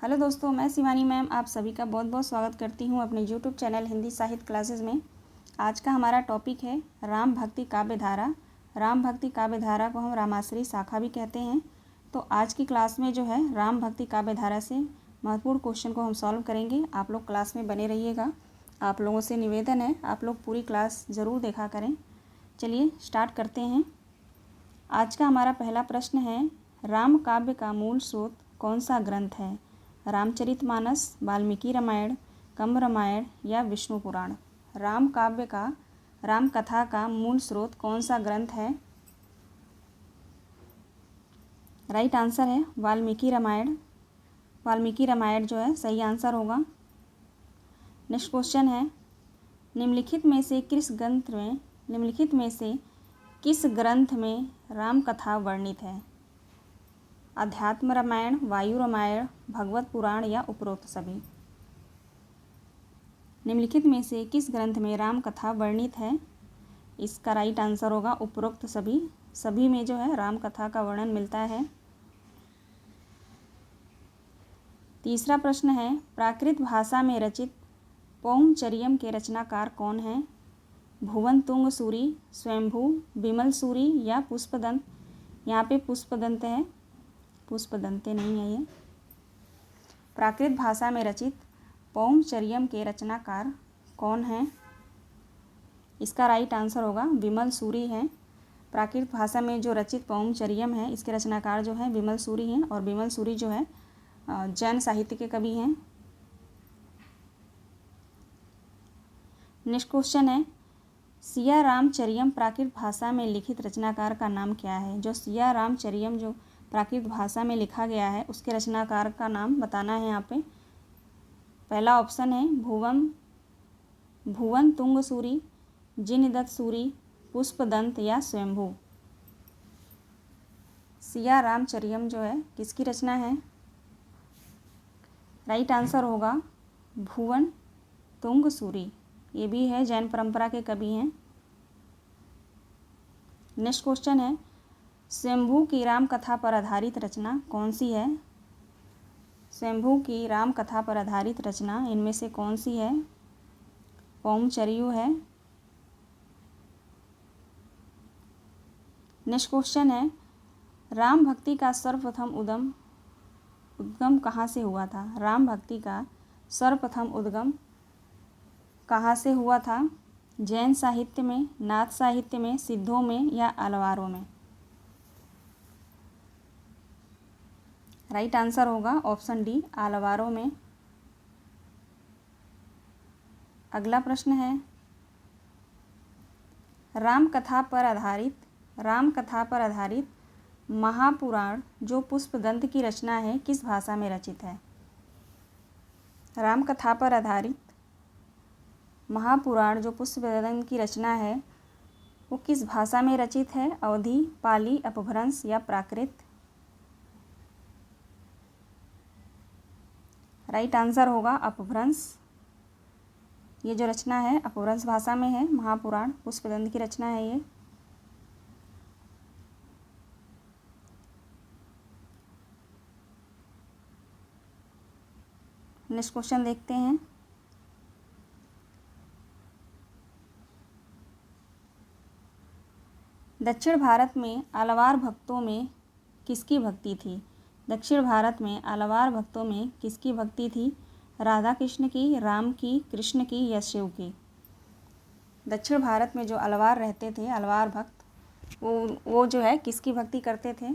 Hello दोस्तों, मैं Shivani ma'am आप सभी का बहुत बहुत स्वागत करती हूँ अपने यूट्यूब चैनल हिंदी साहित्य क्लासेस में। आज का हमारा टॉपिक है राम भक्ति काव्य धारा। राम भक्ति काव्य धारा को हम रामाश्रयी शाखा भी कहते हैं। तो आज की क्लास में जो है राम भक्ति काव्य धारा से महत्वपूर्ण क्वेश्चन को हम सॉल्व करेंगे। आप लोग क्लास में बने रहिएगा। आप लोगों से निवेदन है आप लोग पूरी क्लास ज़रूर देखा करें। चलिए स्टार्ट करते हैं। आज का हमारा पहला प्रश्न है, राम काव्य का मूल स्रोत कौन सा ग्रंथ है? रामचरितमानस, वाल्मीकि रामायण, कंब रामायण या विष्णु पुराण? राम काव्य का, राम कथा का मूल स्रोत कौन सा ग्रंथ है? राइट आंसर है वाल्मीकि रामायण। वाल्मीकि रामायण जो है सही आंसर होगा। नेक्स्ट क्वेश्चन है, निम्नलिखित में से किस ग्रंथ में राम कथा वर्णित है? अध्यात्म रामायण, वायु रामायण, भगवत पुराण या उपरोक्त सभी? निम्नलिखित में से किस ग्रंथ में राम कथा वर्णित है? इसका राइट आंसर होगा उपरोक्त सभी। सभी में जो है राम कथा का वर्णन मिलता है। तीसरा प्रश्न है, प्राकृत भाषा में रचित पौंचर्यम के रचनाकार कौन हैं? भुवन तुंग सूरी, स्वयंभू, विमल सूरी या पुष्पदंत? यहाँ पे पुष्पदंत है, पुष्पदंते नहीं है ये। प्राकृत भाषा में रचित पौंचर्यम के रचनाकार कौन हैं? इसका राइट आंसर होगा विमल सूरी हैं। प्राकृत भाषा में जो रचित पौंचर्यम है इसके रचनाकार जो है विमल सूरी हैं, और विमल सूरी जो है जैन साहित्य के कवि हैं। नेक्स्ट क्वेश्चन है, सिया रामचरियम प्राकृत भाषा में लिखित रचनाकार का नाम क्या है? जो सिया रामचरियम जो प्राकृत भाषा में लिखा गया है उसके रचनाकार का नाम बताना है यहाँ पे। पहला ऑप्शन है भुवन तुंग सूरी, जिनदत्त सूरी, पुष्पदंत या स्वयंभू? सिया रामचरियम जो है किसकी रचना है? राइट आंसर होगा भुवन तुंग सूरी। ये भी है जैन परंपरा के कवि हैं। नेक्स्ट क्वेश्चन है, स्वयंभू की राम कथा पर आधारित रचना कौन सी है? स्वयंभू की राम कथा पर आधारित रचना इनमें से कौन सी है? पौंचर्यू है। नेक्स्ट क्वेश्चन है, राम भक्ति का सर्वप्रथम उद्गम कहाँ से हुआ था? राम भक्ति का सर्वप्रथम उद्गम कहाँ से हुआ था? जैन साहित्य में, नाथ साहित्य में, सिद्धों में या अलवारों में? राइट आंसर होगा ऑप्शन डी, अलवारों में। अगला प्रश्न है, राम कथा पर आधारित महापुराण जो पुष्पदंत की रचना है किस भाषा में रचित है? राम कथा पर आधारित महापुराण जो पुष्पदंत की रचना है वो किस भाषा में रचित है? अवधी, पाली, अपभ्रंश या प्राकृत? राइट आंसर होगा अपभ्रंश। ये जो रचना है अपभ्रंश भाषा में है। महापुराण पुष्पदंत की रचना है ये। नेक्स्ट क्वेश्चन देखते हैं, दक्षिण भारत में अलवार भक्तों में किसकी भक्ति थी? दक्षिण भारत में अलवार भक्तों में किसकी भक्ति थी? राधा कृष्ण की, राम की, कृष्ण की या शिव की? दक्षिण भारत में जो अलवार रहते थे, अलवार भक्त, वो जो है किसकी भक्ति करते थे?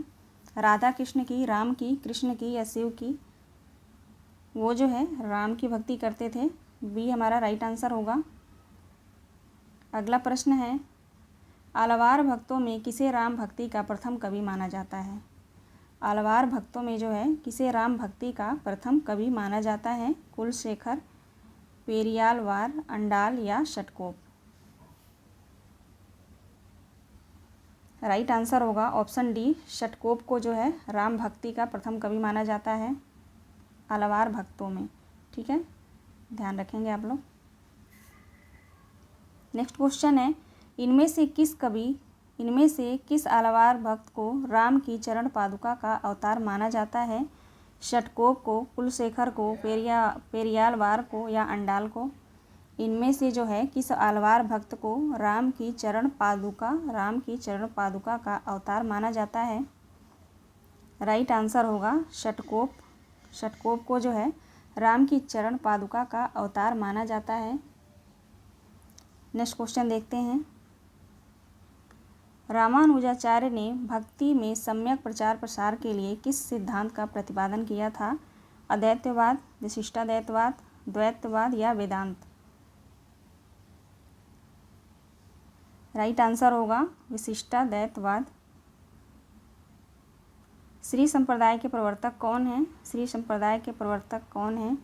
राधा कृष्ण की, राम की, कृष्ण की या शिव की? वो जो है राम की भक्ति करते थे। बी हमारा राइट आंसर होगा। अगला प्रश्न है, अलवार भक्तों में किसे राम भक्ति का प्रथम कवि माना जाता है? अलवार भक्तों में जो है किसे राम भक्ति का प्रथम कवि माना जाता है? कुलशेखर, पेरियालवार, अंडाल या षटकोप? राइट आंसर होगा ऑप्शन डी, षटकोप को जो है राम भक्ति का प्रथम कवि माना जाता है अलवार भक्तों में। ठीक है, ध्यान रखेंगे आप लोग। नेक्स्ट क्वेश्चन है, इनमें से किस अलवार भक्त को राम की चरण पादुका का अवतार माना जाता है? षटकोप को, कुलशेखर को, पेरियालवार को या अंडाल को? इनमें से जो है किस आलवार भक्त को राम की चरण पादुका का अवतार माना जाता है? राइट आंसर होगा षटकोप। षटकोप को जो है राम की चरण पादुका का अवतार माना जाता है। नेक्स्ट क्वेश्चन देखते हैं। रामानुजाचार्य ने भक्ति में सम्यक प्रचार प्रसार के लिए किस सिद्धांत का प्रतिपादन किया था? अद्वैतवाद, विशिष्टाद्वैतवाद, द्वैतवाद या वेदांत? राइट आंसर होगा विशिष्टाद्वैतवाद। श्री संप्रदाय के प्रवर्तक कौन हैं? श्री संप्रदाय के प्रवर्तक कौन हैं?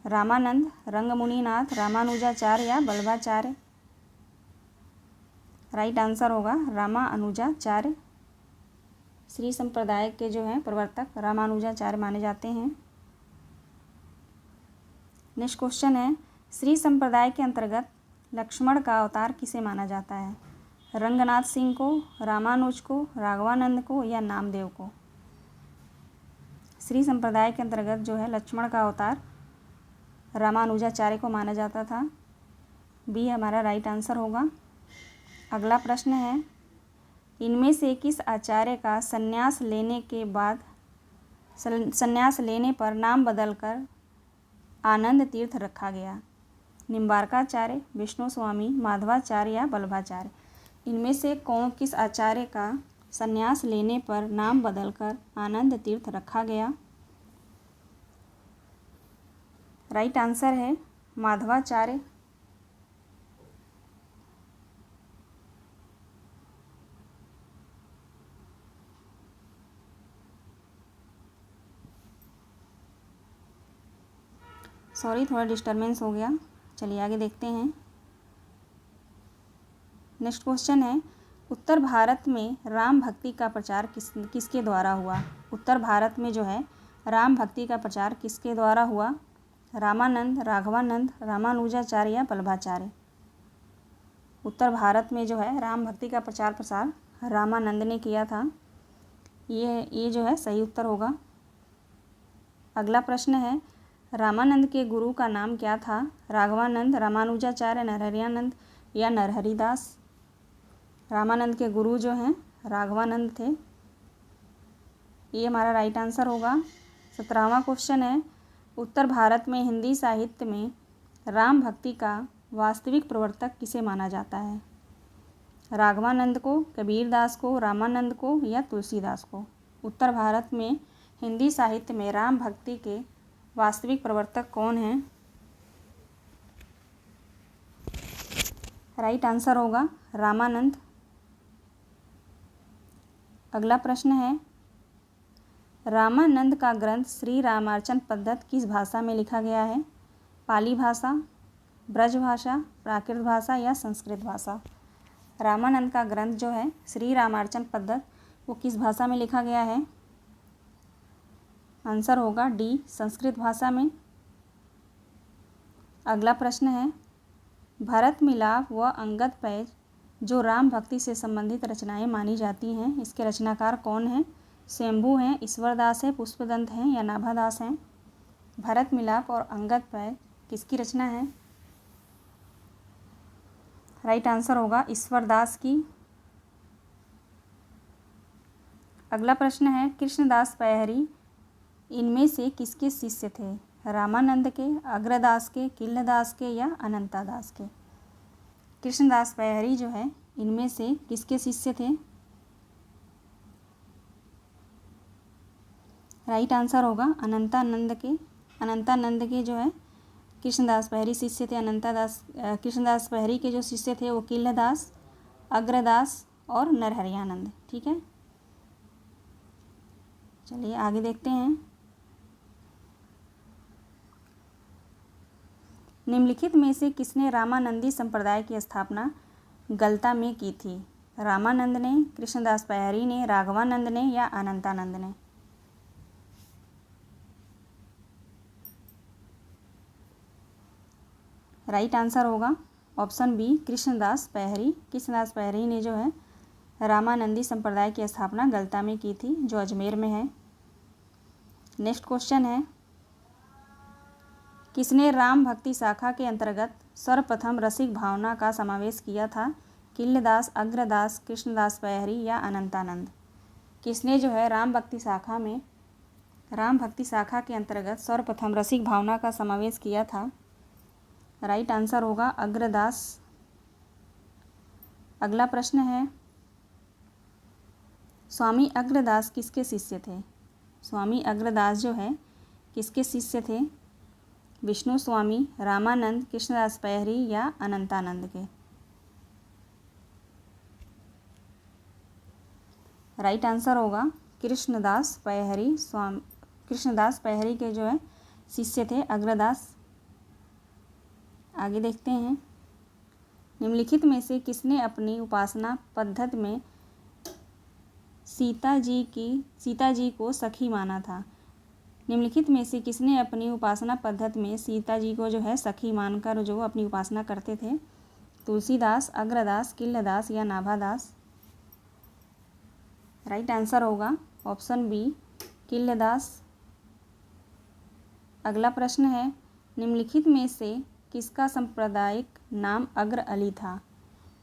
रामानंद, रंगमुनिनाथ, रामानुजाचार्य या वल्लभाचार्य? राइट आंसर होगा रामानुजाचार्य। श्री संप्रदाय के जो हैं प्रवर्तक रामानुजाचार्य माने जाते हैं। नेक्स्ट क्वेश्चन है, श्री संप्रदाय के अंतर्गत लक्ष्मण का अवतार किसे माना जाता है? रंगनाथ सिंह को, रामानुज को, राघवानंद को या नामदेव को? श्री संप्रदाय के अंतर्गत जो है लक्ष्मण का अवतार रामानुजाचार्य को माना जाता था। बी हमारा राइट आंसर होगा। अगला प्रश्न है, इनमें से किस आचार्य का संन्यास लेने पर नाम बदलकर आनंद तीर्थ रखा गया? निम्बार्काचार्य, विष्णु स्वामी, माधवाचार्य या वल्लभाचार्य? इनमें से किस आचार्य का संन्यास लेने पर नाम बदलकर आनंद तीर्थ रखा गया? राइट आंसर है माधवाचार्य। सॉरी, थोड़ा डिस्टर्बेंस हो गया। चलिए आगे देखते हैं। नेक्स्ट क्वेश्चन है, उत्तर भारत में राम भक्ति का प्रचार किसके द्वारा हुआ? उत्तर भारत में जो है राम भक्ति का प्रचार किसके द्वारा हुआ? रामानंद, राघवानंद, रामानुजाचार्य या वल्लभाचार्य? उत्तर भारत में जो है राम भक्ति का प्रचार प्रसार रामानंद ने किया था। ये जो है सही उत्तर होगा। अगला प्रश्न है, रामानंद के गुरु का नाम क्या था? राघवानंद, रामानुजाचार्य, नरहरियानंद या नरहरिदास? रामानंद के गुरु जो हैं राघवानंद थे। ये हमारा राइट आंसर होगा। 17वां क्वेश्चन है, उत्तर भारत में हिंदी साहित्य में राम भक्ति का वास्तविक प्रवर्तक किसे माना जाता है? राघवानंद को, कबीरदास को, रामानंद को या तुलसीदास को? उत्तर भारत में हिंदी साहित्य में राम भक्ति के वास्तविक प्रवर्तक कौन हैं? राइट आंसर होगा रामानंद। अगला प्रश्न है, रामानंद का ग्रंथ श्री रामार्चन पद्धत किस भाषा में लिखा गया है? पाली भाषा, ब्रज भाषा, प्राकृत भाषा या संस्कृत भाषा? रामानंद का ग्रंथ जो है श्री रामार्चन पद्धत वो किस भाषा में लिखा गया है? आंसर होगा डी, संस्कृत भाषा में। अगला प्रश्न है, भरत मिलाप व अंगद पैज जो राम भक्ति से संबंधित रचनाएं मानी जाती हैं, इसके रचनाकार कौन हैं? शंभू हैं, ईश्वरदास है, पुष्पदंत हैं या नाभादास हैं? भरत मिलाप और अंगद पैज किसकी रचना है? राइट आंसर होगा ईश्वरदास की। अगला प्रश्न है, कृष्णदास पैहरी इनमें से किसके शिष्य थे? रामानंद के, अग्रदास के, किल्लदास के या अनंतादास के? कृष्णदास पैहरी जो है इनमें से किसके शिष्य थे? राइट आंसर होगा अनंतानंद के। अनंतानंद के जो है कृष्णदास पैहरी शिष्य थे। कृष्णदास पैहरी के जो शिष्य थे वो किल्लदास, अग्रदास और नरहरियानंद। ठीक है, चलिए आगे देखते हैं। निम्नलिखित में से किसने रामानंदी संप्रदाय की स्थापना गलता में की थी? रामानंद ने, कृष्णदास पैहरी ने, राघवानंद ने या अनंतानंद ने? राइट आंसर होगा ऑप्शन बी, कृष्णदास पैहरी। कृष्णदास पैहरी ने जो है रामानंदी संप्रदाय की स्थापना गलता में की थी, जो अजमेर में है। नेक्स्ट क्वेश्चन है, किसने राम भक्ति शाखा के अंतर्गत सर्वप्रथम रसिक भावना का समावेश किया था? किल्लदास, अग्रदास, कृष्णदास पैहरी या अनंतानंद? किसने जो है राम भक्ति शाखा के अंतर्गत सर्वप्रथम रसिक भावना का समावेश किया था? राइट आंसर होगा अग्रदास। अगला प्रश्न है, स्वामी अग्रदास किसके शिष्य थे? स्वामी अग्रदास जो है किसके शिष्य थे? विष्णु स्वामी, रामानंद, कृष्णदास पैहरी या अनंतानंद के? राइट आंसर होगा कृष्णदास पैहरी। कृष्णदास पैहरी के जो है शिष्य थे अग्रदास। आगे देखते हैं, निम्नलिखित में से किसने अपनी उपासना पद्धति में सीता जी को सखी माना था? निम्नलिखित में से किसने अपनी उपासना पद्धति में सीता जी को जो है सखी मानकर जो अपनी उपासना करते थे? तुलसीदास, अग्रदास, किल्लदास या नाभादास? राइट आंसर होगा ऑप्शन बी किल्लदास। अगला प्रश्न है, निम्नलिखित में से किसका सांप्रदायिक नाम अग्र अली था?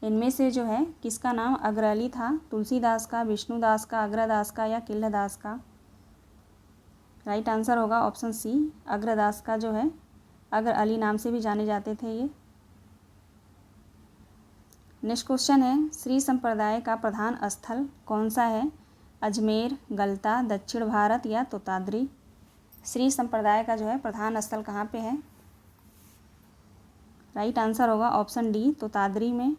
इनमें से जो है किसका नाम अग्र अली था? तुलसीदास का, विष्णुदास का, अग्रदास का या किल्लदास का? राइट आंसर होगा ऑप्शन सी अग्रदास का जो है अग्र अली नाम से भी जाने जाते थे ये। नेक्स्ट क्वेश्चन है, श्री संप्रदाय का प्रधान स्थल कौन सा है? अजमेर, गलता, दक्षिण भारत या तोताद्री? श्री संप्रदाय का जो है प्रधान स्थल कहाँ पे है? राइट आंसर होगा ऑप्शन डी तोताद्री में।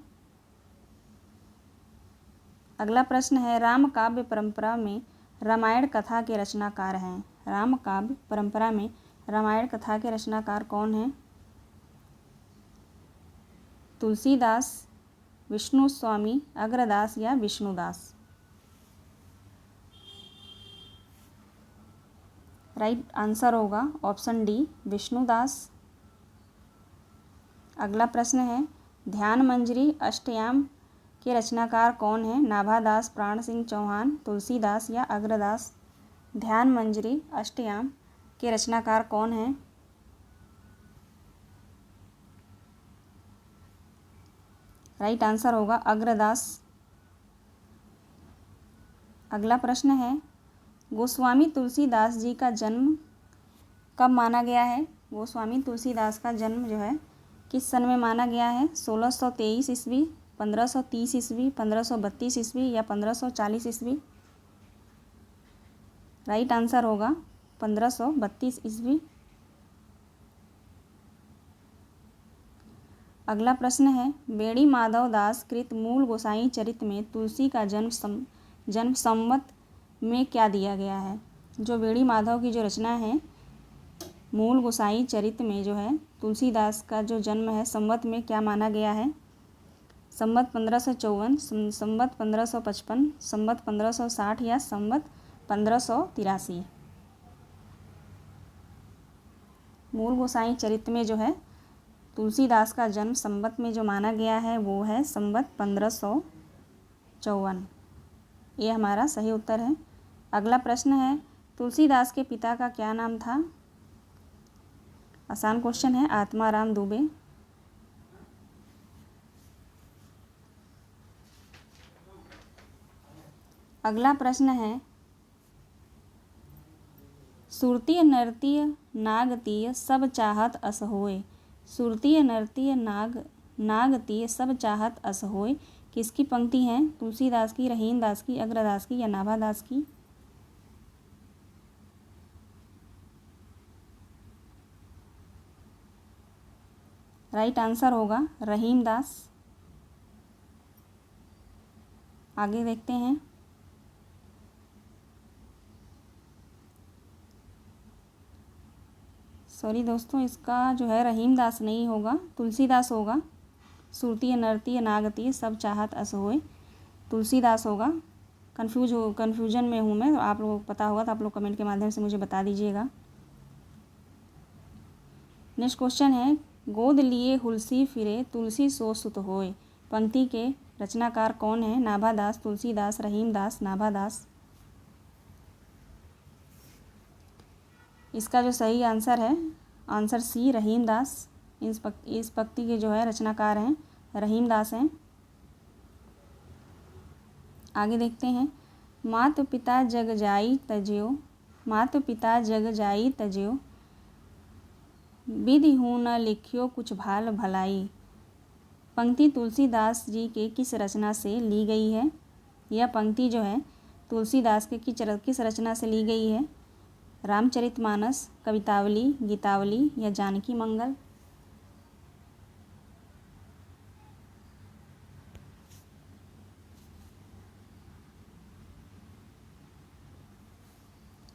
अगला प्रश्न है, राम काव्य परंपरा में रामायण कथा के रचनाकार हैं? राम काव्य परंपरा में रामायण कथा के रचनाकार कौन हैं? तुलसीदास, विष्णु स्वामी, अग्रदास या विष्णुदास? राइट आंसर होगा ऑप्शन डी विष्णुदास। अगला प्रश्न है, ध्यान मंजरी अष्टयाम के रचनाकार कौन है? नाभादास, प्राण सिंह चौहान, तुलसीदास या अग्रदास? ध्यान मंजरी अष्टयाम के रचनाकार कौन है? राइट आंसर होगा अग्रदास। अगला प्रश्न है, गोस्वामी तुलसीदास जी का जन्म कब माना गया है? गोस्वामी तुलसीदास का जन्म जो है किस सन में माना गया है? 1623 ईस्वी, 1530 ईस्वी, 1532 ईस्वी या 1540 ईस्वी? राइट आंसर होगा 1532 ईस्वी। अगला प्रश्न है, बेड़ी माधव दास कृत मूल गोसाई चरित में तुलसी का जन्म संवत में क्या दिया गया है? जो बेड़ी माधव की जो रचना है मूल गोसाई चरित में जो है तुलसीदास का जो जन्म है संवत में क्या माना गया है? संवत 1554, संवत 1555, संवत 1560 या संवत 1583? मूल गोसाई चरित में जो है तुलसीदास का जन्म संवत में जो माना गया है वो है संवत 1554। ये हमारा सही उत्तर है। अगला प्रश्न है, तुलसीदास के पिता का क्या नाम था? आसान क्वेश्चन है, आत्माराम दुबे। अगला प्रश्न है, सुरतीय नर्तीय नागतीय सब चाहत अस होय। सुरतीय नर्तीय नागतीय सब चाहत अस होय किसकी पंक्ति है? तुलसीदास की, रहीमदास की, अग्रदास की या नाभादास की? राइट आंसर होगा रहीमदास। आगे देखते हैं, सॉरी दोस्तों, इसका जो है रहीमदास नहीं होगा, तुलसीदास होगा। सुरतीय नर्तीय नागतीय सब चाहत अस होय तुलसीदास होगा। कन्फ्यूजन में हूँ मैं, तो आप लोगों को पता होगा तो आप लोग कमेंट के माध्यम से मुझे बता दीजिएगा। नेक्स्ट क्वेश्चन है, गोद लिए हुलसी फिरे तुलसी सो सुत होय पंक्ति के रचनाकार कौन है? नाभादास, तुलसीदास, रहीमदास, नाभादास? इसका जो सही आंसर है, आंसर सी, रहीम दास। इस पंक्ति के जो है रचनाकार हैं रहीम दास हैं। आगे देखते हैं। मातु पिता जग जाई तज्यो, मातु पिता जग जाई तज्यो, विधि हूँ न लिखियो कुछ भाल भलाई। पंक्ति तुलसीदास जी के किस रचना से ली गई है? यह पंक्ति जो है तुलसीदास के किस रचना से ली गई है? रामचरितमानस, कवितावली, गीतावली या जानकी मंगल?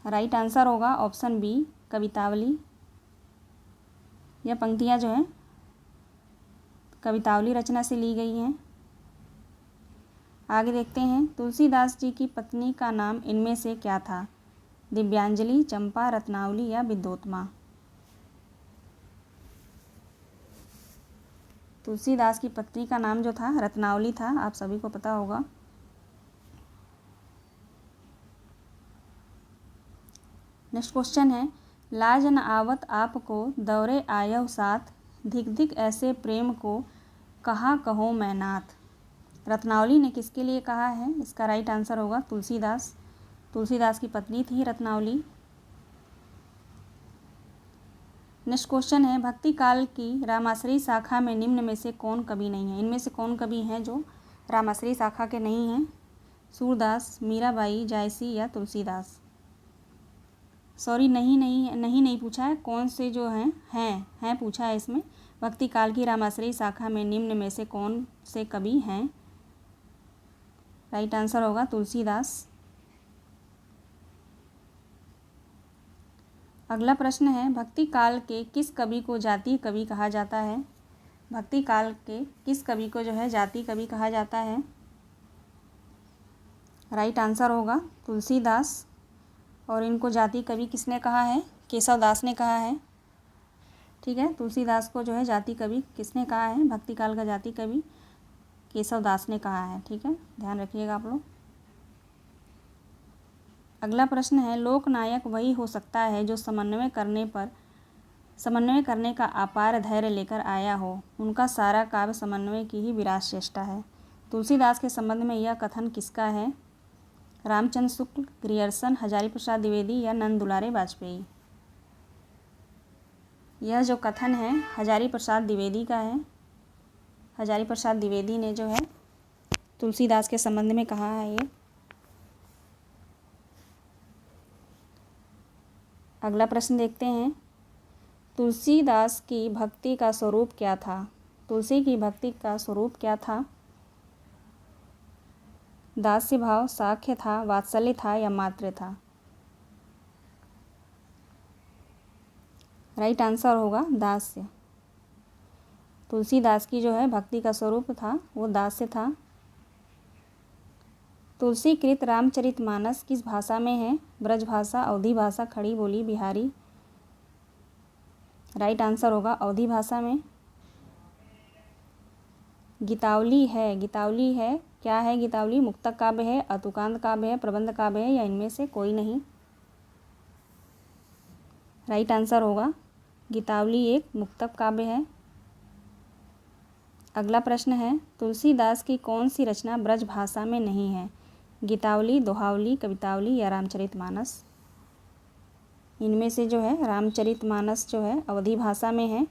राइट आंसर होगा ऑप्शन बी, कवितावली। यह पंक्तियाँ जो हैं कवितावली रचना से ली गई हैं। आगे देखते हैं। तुलसीदास जी की पत्नी का नाम इनमें से क्या था? दिव्यांजलि, चंपा, रत्नावली या विद्योत्मा? तुलसीदास की पत्नी का नाम जो था रत्नावली था, आप सभी को पता होगा। नेक्स्ट क्वेश्चन है। लाज न आवत आपको दौरे आयव साथ, धिक धिक ऐसे प्रेम को कहा कहो मैं नाथ। रत्नावली ने किसके लिए कहा है? इसका राइट आंसर होगा तुलसीदास। तुलसीदास की पत्नी थी रत्नावली। नेक्स्ट क्वेश्चन है। भक्ति काल की रामाश्रयी शाखा में निम्न में से कौन कवि नहीं है? इनमें से कौन कवि हैं जो रामाश्रयी शाखा के नहीं हैं? सूरदास, मीराबाई, जायसी या तुलसीदास? सॉरी, नहीं पूछा है। कौन से जो हैं पूछा है इसमें। भक्ति काल की रामाश्रयी शाखा में निम्न में से कौन से कवि हैं? राइट आंसर होगा तुलसीदास। अगला प्रश्न है। भक्ति काल के किस कवि को जातीय कवि कहा जाता है? भक्ति काल के किस कवि को जो है जातीय कवि कहा जाता है? राइट आंसर होगा तुलसीदास। और इनको जातीय कवि किसने कहा है? केशव दास ने कहा है। ठीक है, तुलसीदास को जो है जातीय कवि किसने कहा है? भक्ति काल का जातीय कवि केशव दास ने कहा है। ठीक है, ध्यान रखिएगा आप लोग। अगला प्रश्न है। लोकनायक वही हो सकता है जो समन्वय करने का अपार धैर्य लेकर आया हो। उनका सारा काव्य समन्वय की ही विराट चेष्टा है। तुलसीदास के संबंध में यह कथन किसका है? रामचंद्र शुक्ल, ग्रियर्सन, हजारी प्रसाद द्विवेदी या नंद दुलारे वाजपेयी? यह जो कथन है हजारी प्रसाद द्विवेदी का है। हजारी प्रसाद द्विवेदी ने जो है तुलसीदास के संबंध में कहा है ये। अगला प्रश्न देखते हैं। तुलसीदास की भक्ति का स्वरूप क्या था? तुलसी की भक्ति का स्वरूप क्या था? दास्य भाव, साख्य था, वात्सल्य था या मात्र था? राइट आंसर होगा दास्य। तुलसीदास की जो है भक्ति का स्वरूप था वो दास्य था। तुलसीकृत रामचरितमानस किस भाषा में है? ब्रज भाषा, अवधी भाषा, खड़ी बोली, बिहारी? राइट आंसर होगा अवधी भाषा में। गीतावली है। क्या है गीतावली? मुक्तक काव्य है, अतुकांत काव्य है, प्रबंध काव्य है या इनमें से कोई नहीं? राइट आंसर होगा गीतावली एक मुक्तक काव्य है। अगला प्रश्न है। तुलसीदास की कौन सी रचना ब्रज भाषा में नहीं है? गीतावली, दोहावली, कवितावली या रामचरितमानस? इनमें से जो है रामचरितमानस जो है अवधी भाषा में है,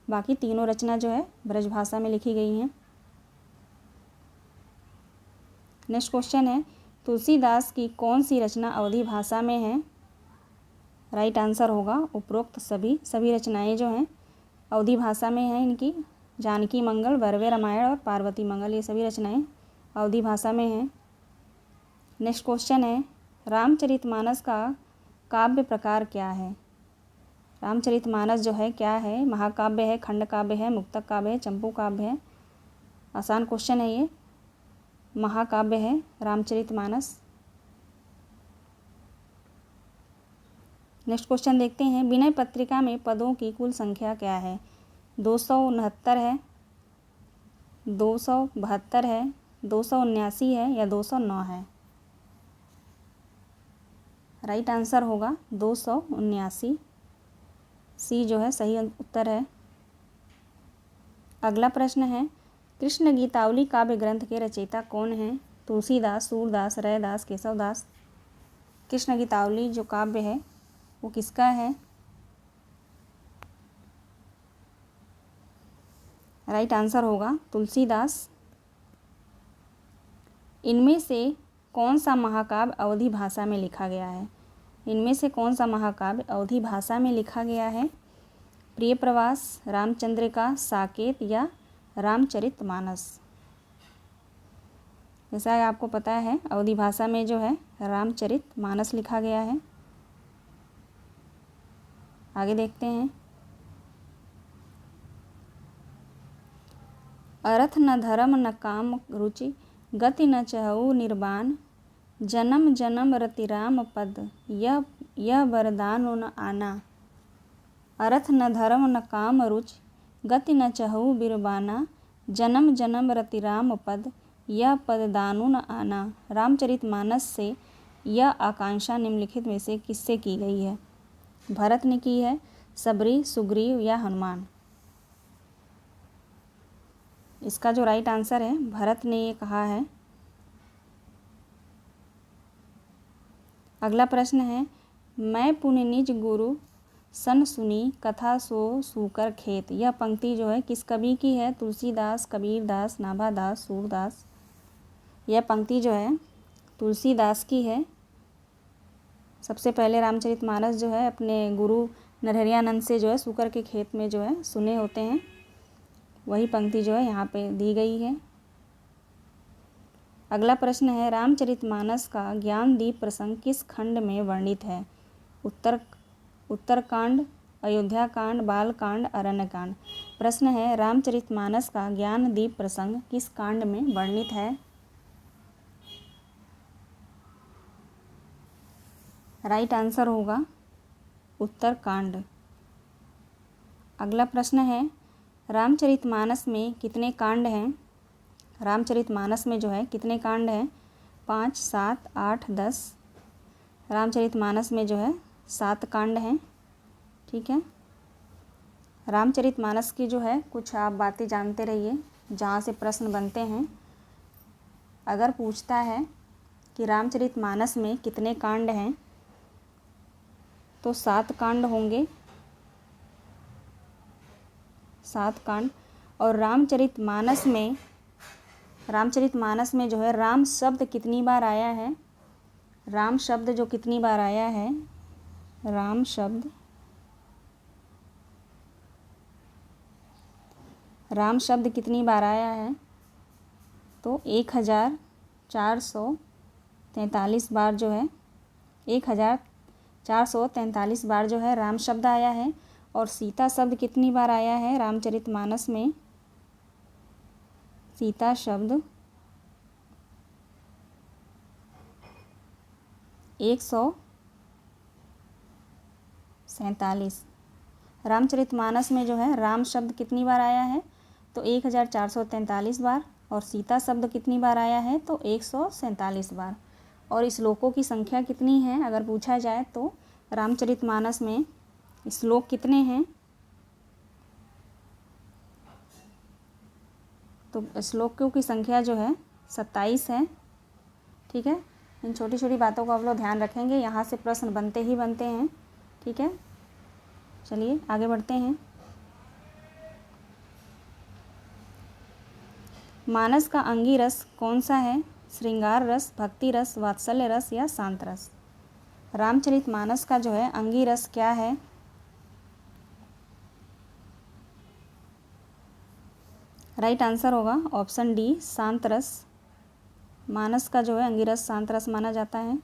बाकी तीनों रचना जो है ब्रज भाषा में लिखी गई हैं। नेक्स्ट क्वेश्चन है। तुलसीदास की कौन सी रचना अवधी भाषा में है? राइट आंसर होगा उपरोक्त सभी रचनाएं जो हैं अवधी भाषा में हैं इनकी। जानकी मंगल, वरवे रामायण और पार्वती मंगल, ये सभी रचनाएं अवधी भाषा में हैं। नेक्स्ट क्वेश्चन है। रामचरितमानस का काव्य प्रकार क्या है? रामचरितमानस जो है क्या है? महाकाव्य है, खंड काव्य है, मुक्तक काव्य है, चंपू काव्य है? आसान क्वेश्चन है ये। महाकाव्य है रामचरितमानस। नेक्स्ट क्वेश्चन देखते हैं। विनय पत्रिका में पदों की कुल संख्या क्या है? 269 है, 272 है, 279 है या 209 है? राइट आंसर होगा 279। सी जो है सही उत्तर है। अगला प्रश्न है, कृष्ण गीतावली काव्य ग्रंथ के रचयिता कौन हैं? तुलसीदास, सूरदास, रैदास, केशवदास। कृष्ण गीतावली जो काव्य है वो किसका है? राइट आंसर होगा तुलसीदास। इनमें से कौन सा महाकाव्य अवधी भाषा में लिखा गया है? इनमें से कौन सा महाकाव्य अवधी भाषा में लिखा गया है? प्रिय प्रवास, रामचंद्रिका, साकेत या रामचरितमानस। जैसा कि आपको पता है अवधी भाषा में जो है रामचरितमानस लिखा गया है। आगे देखते हैं। अर्थ न धर्म न काम रुचि, गति न चहु निर्वाण, जन्म जन्म रति राम पद, यह वरदानो न आना। अर्थ न धर्म न काम रुचि, गति न चहु बिरबाना, जन्म जन्म रति राम पद, यह पद दानु न आना। रामचरितमानस से यह आकांक्षा निम्नलिखित में से किससे की गई है? भरत ने की है, सबरी, सुग्रीव या हनुमान। इसका जो राइट आंसर है भरत ने ये कहा है। अगला प्रश्न है, मैं पुनि निज गुरु सन सुनी, कथा सो सूकर खेत। यह पंक्ति जो है किस कवि की है? तुलसीदास, कबीरदास, नाभादास, सूरदास। यह पंक्ति जो है तुलसीदास की है। सबसे पहले रामचरितमानस जो है अपने गुरु नरहरियानंद से जो है सूकर के खेत में जो है सुने होते हैं, वही पंक्ति जो है यहाँ पे दी गई है। अगला प्रश्न है, रामचरितमानस का ज्ञानदीप प्रसंग किस खंड में वर्णित है? उत्तरकांड, अयोध्याकांड, बालकांड, अरण्यकांड। प्रश्न है, रामचरितमानस का ज्ञानदीप प्रसंग किस कांड में वर्णित है? राइट आंसर होगा उत्तरकांड। अगला प्रश्न है, रामचरितमानस में कितने कांड हैं? रामचरितमानस में जो है कितने कांड हैं? 5, 7, 8, 10। रामचरितमानस में जो है 7 कांड हैं। ठीक है। रामचरितमानस की जो है कुछ आप बातें जानते रहिए जहाँ से प्रश्न बनते हैं। अगर पूछता है कि रामचरितमानस में कितने कांड हैं तो 7 कांड होंगे, 7 कांड। और रामचरितमानस में जो है राम शब्द कितनी बार आया है? राम शब्द जो कितनी बार आया है? राम शब्द कितनी बार आया है? तो 1443 बार जो है 1443 बार जो है राम शब्द आया है। और सीता शब्द कितनी बार आया है रामचरितमानस में? सीता शब्द 147। रामचरितमानस में जो है राम शब्द कितनी बार आया है? तो 1443 बार। और सीता शब्द कितनी बार आया है? तो 147 बार। और श्लोकों की संख्या कितनी है अगर पूछा जाए तो रामचरितमानस में श्लोक कितने हैं? तो श्लोकों की संख्या जो है 27 है। ठीक है। इन छोटी छोटी बातों को आप लोग ध्यान रखेंगे, यहाँ से प्रश्न बनते ही बनते हैं। ठीक है, चलिए आगे बढ़ते हैं। मानस का अंगी रस कौन सा है? श्रृंगार रस, भक्ति रस, वात्सल्य रस या शांत रस। रामचरितमानस का जो है अंगी रस क्या है? राइट आंसर होगा ऑप्शन डी, शांत रस। मानस का जो है अंगिरस शांत रस माना जाता है।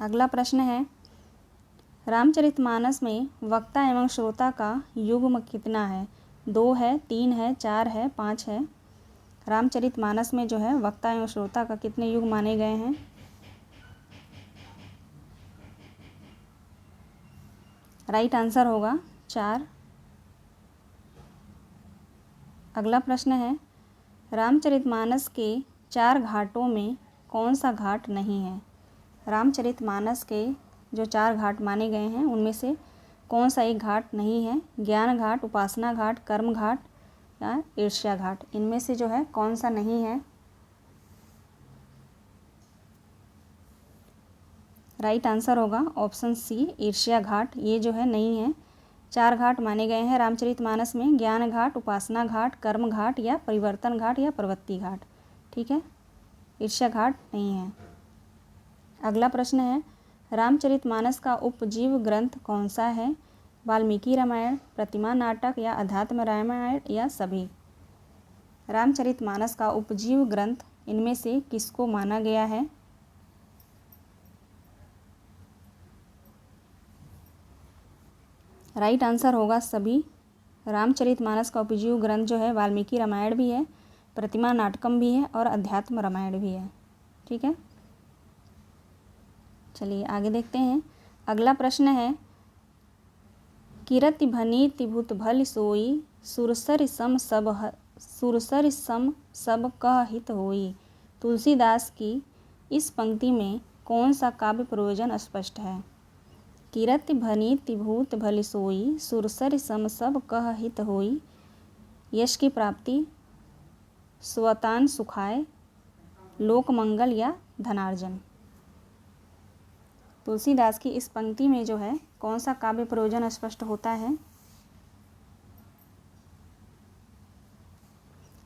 अगला प्रश्न है, रामचरितमानस में वक्ता एवं श्रोता का युग्म कितना है? 2 है, 3 है, 4 है, 5 है। रामचरितमानस में जो है वक्ता एवं श्रोता का कितने युग माने गए हैं? राइट आंसर होगा 4। अगला प्रश्न है, रामचरितमानस के 4 घाटों में कौन सा घाट नहीं है? रामचरितमानस के जो 4 घाट माने गए हैं उनमें से कौन सा एक घाट नहीं है? ज्ञान घाट, उपासना घाट, कर्म घाट या ईर्ष्या घाट। इनमें से जो है कौन सा नहीं है? राइट आंसर होगा ऑप्शन सी, ईर्ष्या घाट। ये जो है नहीं है। 4 घाट माने गए हैं रामचरितमानस में, ज्ञान घाट, उपासना घाट, कर्म घाट या परिवर्तन घाट या प्रवृत्ति घाट। ठीक है, ईर्ष्या घाट नहीं है। अगला प्रश्न है, रामचरितमानस का उपजीव ग्रंथ कौन सा है? वाल्मीकि रामायण, प्रतिमा नाटक या अध्यात्म रामायण या सभी। रामचरितमानस का उपजीव ग्रंथ इनमें से किसको माना गया है? राइट आंसर होगा सभी। रामचरितमानस का उपजीव ग्रंथ जो है वाल्मीकि रामायण भी है, प्रतिमा नाटकम भी है और अध्यात्म रामायण भी है। ठीक है, चलिए आगे देखते हैं। अगला प्रश्न है, किरति भनी तिभुत भल सोई, सुरसर सम सब कह हित होई। तुलसीदास की इस पंक्ति में कौन सा काव्य प्रयोजन स्पष्ट है? किरति भनी तिभूत भल सोई, सुरसर सम सब कह हित होई। यश की प्राप्ति, स्वतान सुखाए, लोक मंगल या धनार्जन। तुलसीदास की इस पंक्ति में जो है कौन सा काव्य प्रयोजन स्पष्ट होता है?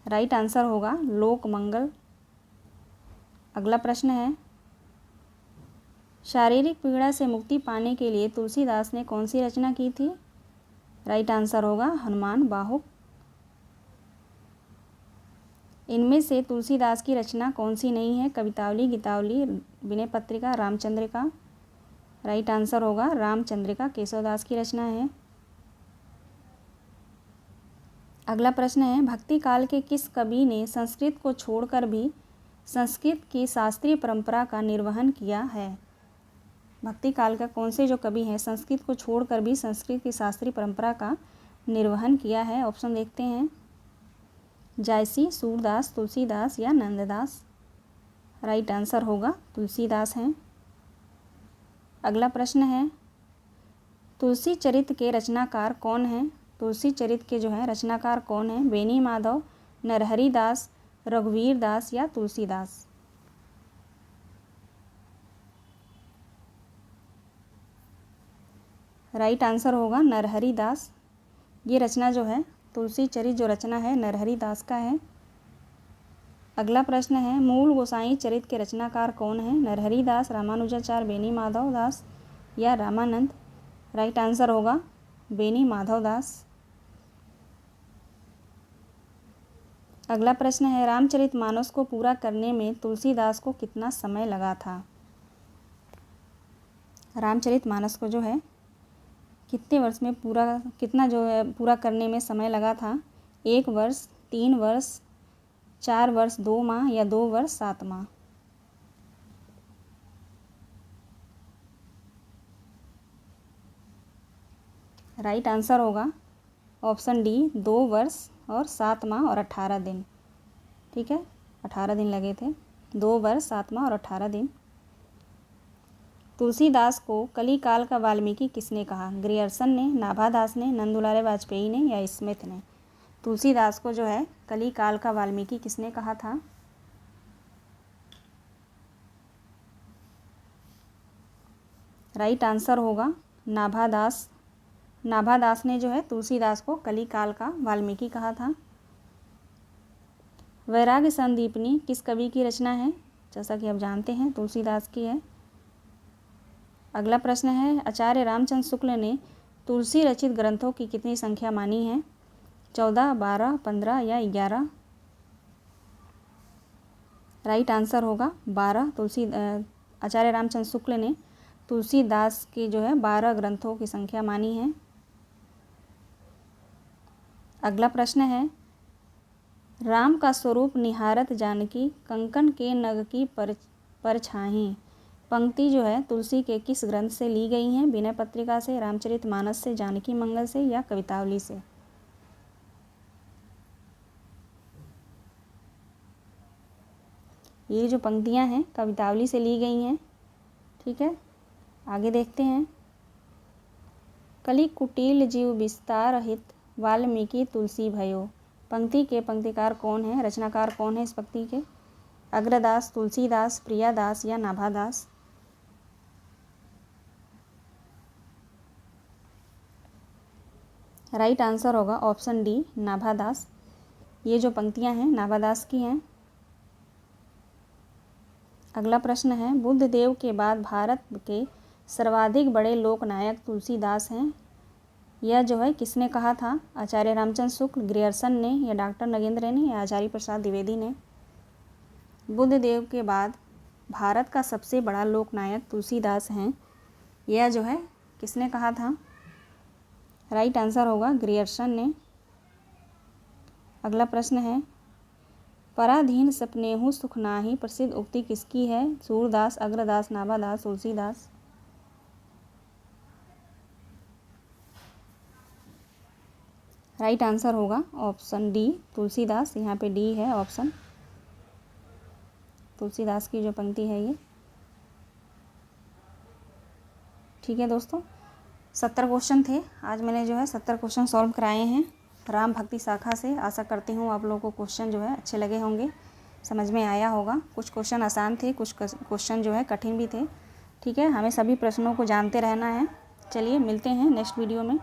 राइट आंसर होगा लोक मंगल। अगला प्रश्न है, शारीरिक पीड़ा से मुक्ति पाने के लिए तुलसीदास ने कौन सी रचना की थी? राइट आंसर होगा हनुमान बाहुक। इनमें से तुलसीदास की रचना कौन सी नहीं है? कवितावली, गीतावली, विनय पत्रिका, रामचंद्रिका। राइट आंसर होगा रामचंद्रिका, केशवदास की रचना है। अगला प्रश्न है, भक्ति काल के किस कवि ने संस्कृत को छोड़कर भी संस्कृत की शास्त्रीय परंपरा का निर्वहन किया है? भक्ति काल का कौन से जो कवि हैं संस्कृत को छोड़कर भी संस्कृत की शास्त्रीय परंपरा का निर्वहन किया है? ऑप्शन देखते हैं, जायसी, सूरदास, तुलसीदास या नंददास। राइट आंसर होगा तुलसीदास हैं। अगला प्रश्न है, तुलसी चरित के रचनाकार कौन हैं? तुलसी चरित के जो है रचनाकार कौन हैं? बेनी माधव, नरहरि दास, रघुवीर दास या तुलसीदास। राइट आंसर होगा नरहरि दास। ये रचना जो है तुलसी चरित जो रचना है नरहरि दास का है। अगला प्रश्न है, मूल गोसाई चरित के रचनाकार कौन है? नरहरि दास, रामानुजाचार्य, बेनी माधव दास या रामानंद। राइट आंसर होगा बेनी माधव दास। अगला प्रश्न है, रामचरितमानस को पूरा करने में तुलसीदास को कितना समय लगा था? रामचरितमानस को जो है कितने वर्ष में कितना जो है पूरा करने में समय लगा था? 1 वर्ष, 3 वर्ष, 4 वर्ष 2 माह या 2 वर्ष 7 माह। राइट आंसर होगा ऑप्शन डी, 2 वर्ष और 7 माह और 18 दिन। ठीक है, 18 दिन लगे थे। 2 वर्ष 7 माह और 18 दिन। तुलसीदास को कली काल का वाल्मीकि किसने कहा? ग्रियर्सन ने, नाभादास ने, नंदुलारे वाजपेयी ने या स्मिथ ने। तुलसीदास को जो है कली काल का वाल्मीकि किसने कहा था? राइट आंसर होगा नाभादास। नाभादास ने जो है तुलसीदास को कली काल का वाल्मीकि कहा था। वैराग्य संदीपनी किस कवि की रचना है? जैसा कि आप जानते हैं तुलसीदास की है। अगला प्रश्न है, आचार्य रामचंद्र शुक्ल ने तुलसी रचित ग्रंथों की कितनी संख्या मानी है? 14, 12, 15 या 11। राइट आंसर होगा 12। आचार्य रामचंद्र शुक्ल ने तुलसीदास की जो है 12 ग्रंथों की संख्या मानी है। अगला प्रश्न है, राम का स्वरूप निहारत जानकी, कंकन के नग की परछाहीं। पंक्ति जो है तुलसी के किस ग्रंथ से ली गई हैं? विनय पत्रिका से, रामचरितमानस से, जानकी मंगल से या कवितावली से। ये जो पंक्तियां हैं कवितावली से ली गई हैं। ठीक है, आगे देखते हैं। कलि कुटिल जीव विस्तार हित वाल्मीकि तुलसी भयो। पंक्ति के पंक्तिकार कौन है, रचनाकार कौन है इस पंक्ति के? अग्रदास, तुलसीदास, प्रियादास या नाभादास? राइट आंसर होगा ऑप्शन डी, नाभादास। ये जो पंक्तियां हैं नाभादास की हैं। अगला प्रश्न है, बुद्ध देव के बाद भारत के सर्वाधिक बड़े लोकनायक तुलसीदास हैं। यह जो है किसने कहा था? आचार्य रामचंद्र शुक्ल, ग्रियर्सन ने या डॉक्टर नगेंद्र ने या आचार्य प्रसाद द्विवेदी ने? बुद्ध देव के बाद भारत का सबसे बड़ा लोकनायक तुलसीदास हैं। यह जो है किसने कहा था? राइट आंसर होगा ग्रियर्सन ने। अगला प्रश्न है, पराधीन सपनेहु सुख नाही प्रसिद्ध उक्ति किसकी है? सूरदास, अग्रदास, नाभादास, तुलसीदास? राइट आंसर होगा ऑप्शन डी, तुलसीदास। यहाँ पे डी है ऑप्शन, तुलसीदास की जो पंक्ति है ये। ठीक है दोस्तों, 70 क्वेश्चन थे। आज मैंने जो है 70 क्वेश्चन सॉल्व कराए हैं राम भक्ति शाखा से। आशा करती हूँ आप लोगों को क्वेश्चन जो है अच्छे लगे होंगे, समझ में आया होगा। कुछ क्वेश्चन आसान थे, कुछ क्वेश्चन जो है कठिन भी थे। ठीक है, हमें सभी प्रश्नों को जानते रहना है। चलिए मिलते हैं नेक्स्ट वीडियो में।